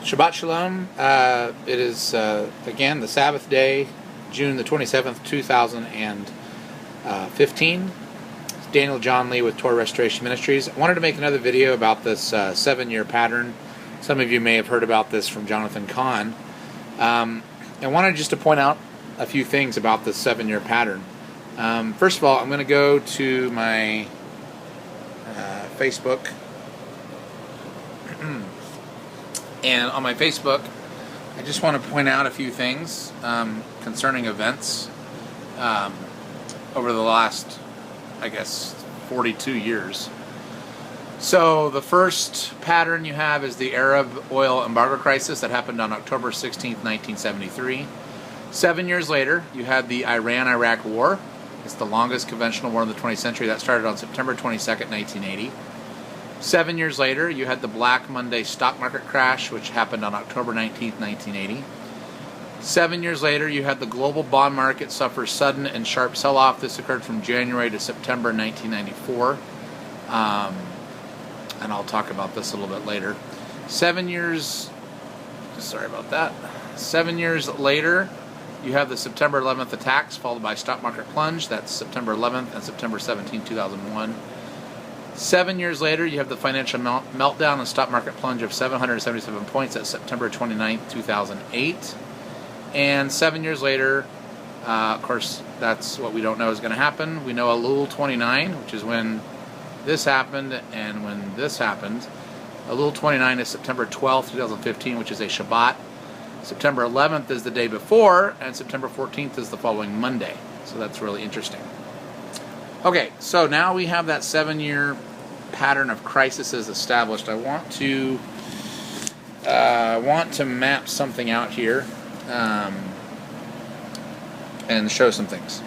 Shabbat Shalom. It is, again, the Sabbath day, June the 27th, 2015. It's Daniel John Lee with Torah Restoration Ministries. I wanted to make another video about this 7-year pattern. Some of you may have heard about this from Jonathan Kahn. I wanted just to point out a few things about this 7-year pattern. First of all, I'm going to go to my Facebook. And on my Facebook, I just want to point out a few things concerning events over the last, I guess, 42 years. So the first pattern you have is the Arab oil embargo crisis that happened on October 16th, 1973. 7 years later, you had the Iran-Iraq War. It's the longest conventional war in the 20th century. That started on September 22nd, 1980. 7 years later, you had the Black Monday stock market crash, which happened on October 19th, 1980. 7 years later, you had the global bond market suffer sudden and sharp sell-off. This occurred from January to September 1994. And I'll talk about this a little bit later. 7 years, sorry about that. 7 years later, you have the September 11th attacks, followed by stock market plunge. That's September 11th and September 17th, 2001. 7 years later, you have the financial meltdown and stock market plunge of 777 points at September 29th, 2008. And 7 years later, of course, that's what we don't know is going to happen. We know Elul 29, which is when this happened and when this happened. Elul 29 is September 12th, 2015, which is a Shabbat. September 11th is the day before, and September 14th is the following Monday. So that's really interesting. Okay, so now we have that 7-year pattern of crises established. I want to map something out here and show some things.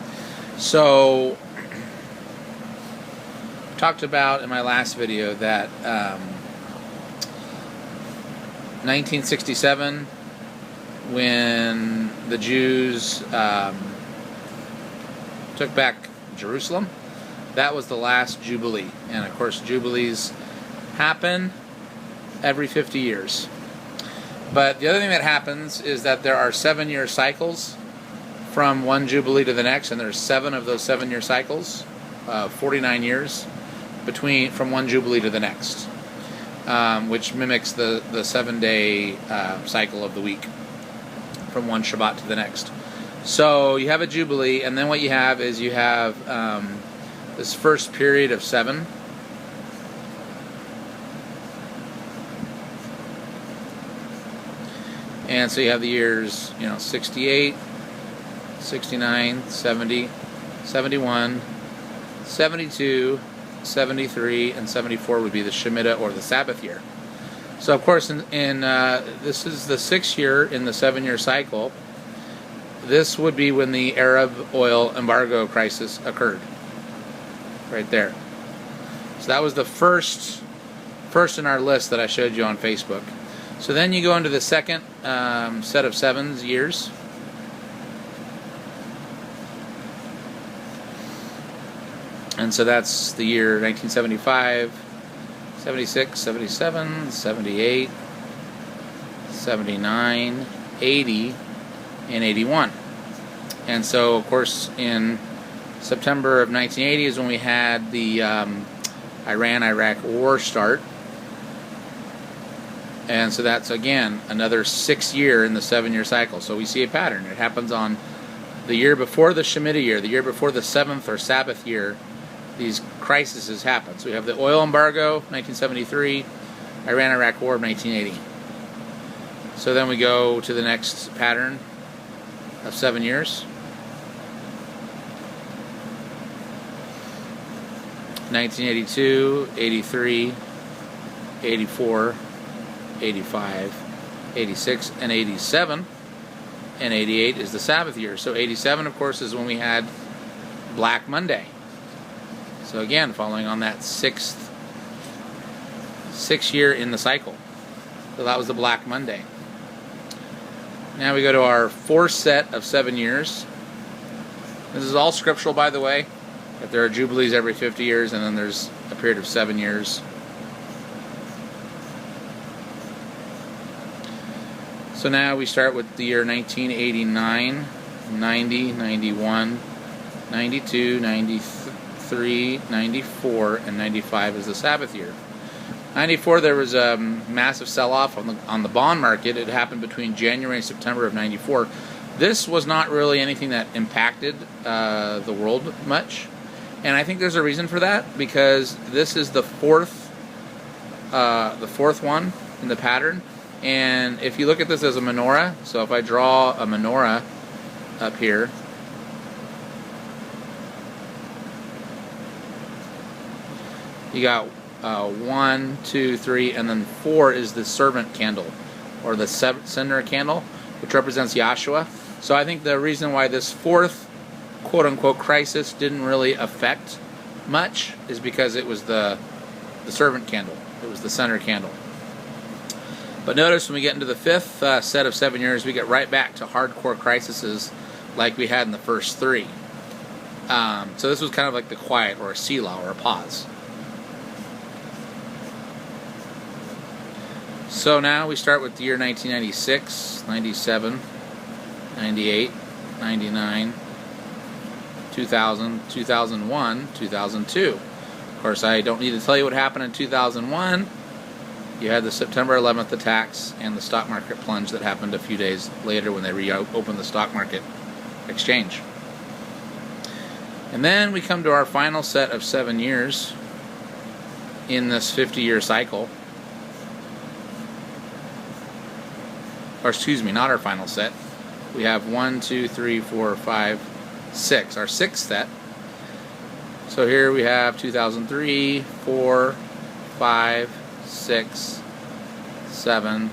So, talked about in my last video that 1967, when the Jews took back Jerusalem, that was the last Jubilee. And of course, Jubilees happen every 50 years. But the other thing that happens is that there are 7-year cycles from one Jubilee to the next, and there's 7 of those 7-year cycles, 49 years from one Jubilee to the next, which mimics the 7-day cycle of the week from one Shabbat to the next. So you have a Jubilee, and then what you have is you have this first period of 7. And so you have the years, 68, 69, 70, 71, 72, 73, and 74 would be the Shemitah or the Sabbath year. So of course, this is the 6th year in the 7-year cycle. This would be when the Arab oil embargo crisis occurred. Right there. So that was the first in our list that I showed you on Facebook. So then you go into the second set of 7 years. And so that's the year 1975, 76, 77, 78, 79, 80, and 81. And so, of course, in September of 1980 is when we had the Iran-Iraq War start. And so that's, again, another 6th year in the 7-year cycle. So we see a pattern. It happens on the year before the Shemitah year, the year before the 7th or Sabbath year, these crises happen. So we have the oil embargo, 1973, Iran-Iraq War of 1980. So then we go to the next pattern of 7 years. 1982, 83, 84, 85, 86, and 87. And 88 is the Sabbath year. So 87, of course, is when we had Black Monday. So again, following on that 6th year in the cycle. So that was the Black Monday. Now we go to our 4th set of 7 years. This is all scriptural, by the way. That there are Jubilees every 50 years, and then there's a period of 7 years. So now we start with the year 1989, 90, 91, 92, 93, 94, and 95 is the Sabbath year. 94, there was a massive sell-off on the bond market. It happened between January and September of 94. This was not really anything that impacted the world much, and I think there's a reason for that, because this is the fourth one in the pattern. And if you look at this as a menorah, so if I draw a menorah up here, you got 1, 2, 3, and then 4 is the servant candle, or the sender candle, which represents Yahshua. So I think the reason why this fourth quote-unquote crisis didn't really affect much is because it was the servant candle. It was the center candle. But notice when we get into the fifth set of 7 years, we get right back to hardcore crises like we had in the first 3. So this was kind of like the quiet, or a selah, or a pause. So now we start with the year 1996, 97, 98, 99, 2000, 2001, 2002. Of course, I don't need to tell you what happened in 2001. You had the September 11th attacks and the stock market plunge that happened a few days later when they reopened the stock market exchange. And then we come to our final set of 7 years in this 50-year cycle. Or excuse me, not our final set. We have 1, 2, 3, 4, 5, 6. Our sixth set. So here we have 2003, 4, 5, 6, 7,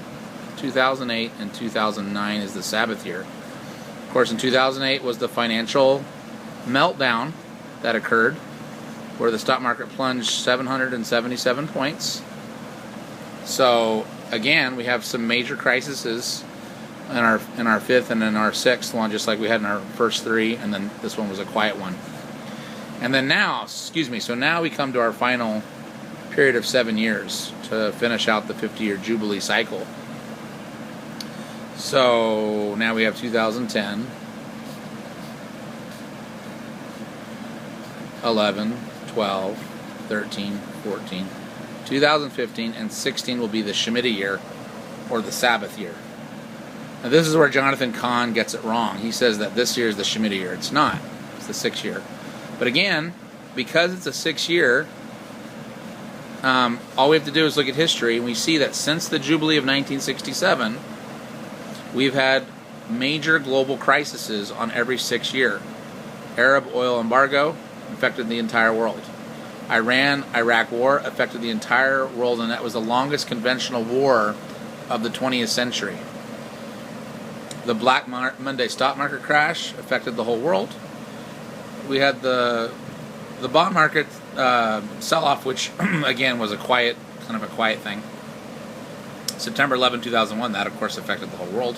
2008, and 2009 is the Sabbath year. Of course, in 2008 was the financial meltdown that occurred, where the stock market plunged 777 points. So again, we have some major crises in our fifth and in our sixth one, just like we had in our first 3, and then this one was a quiet one. And then now, so now we come to our final period of 7 years to finish out the 50-year Jubilee cycle. So now we have 2010, 11, 12, 13, 14, 2015, and 16 will be the Shemitah year, or the Sabbath year. Now this is where Jonathan Cahn gets it wrong. He says that this year is the Shemitah year. It's not. It's the 6th year. But again, because it's a 6th year, all we have to do is look at history, and we see that since the Jubilee of 1967, we've had major global crises on every 6th year. Arab oil embargo affected the entire world. Iran-Iraq war affected the entire world, and that was the longest conventional war of the 20th century. The Black Monday stock market crash affected the whole world. We had the bond market sell-off, which again was kind of a quiet thing. September 11, 2001, that of course affected the whole world.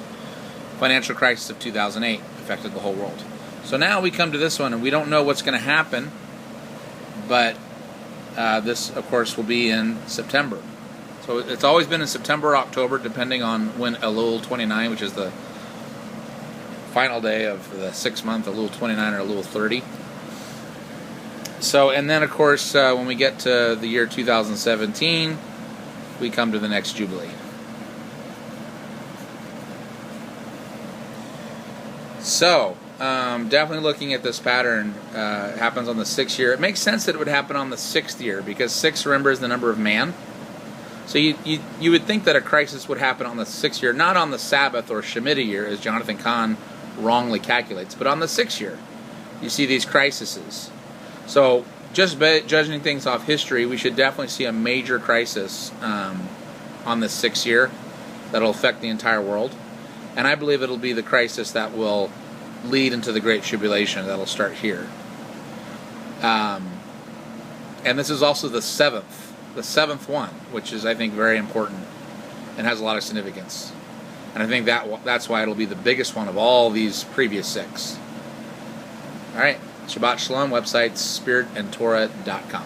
Financial crisis of 2008 affected the whole world. So now we come to this one, and we don't know what's going to happen, but this of course will be in September. So it's always been in September or October, depending on when Elul 29, which is the final day of the 6th month, Elul 29 or Elul 30. So, and then of course, when we get to the year 2017, we come to the next Jubilee. So, definitely looking at this pattern, happens on the 6th year. It makes sense that it would happen on the 6th year, because 6, remember, is the number of man. So you would think that a crisis would happen on the 6th year, not on the Sabbath or Shemitah year, as Jonathan Cahn wrongly calculates, but on the 6th year, you see these crises. So, just judging things off history, we should definitely see a major crisis on the 6th year that'll affect the entire world. And I believe it'll be the crisis that will lead into the Great Tribulation that'll start here. And this is also the seventh one, which is, I think, very important and has a lot of significance. And I think that's why it'll be the biggest one of all these previous 6. All right. Shabbat Shalom. Website spiritandtorah.com.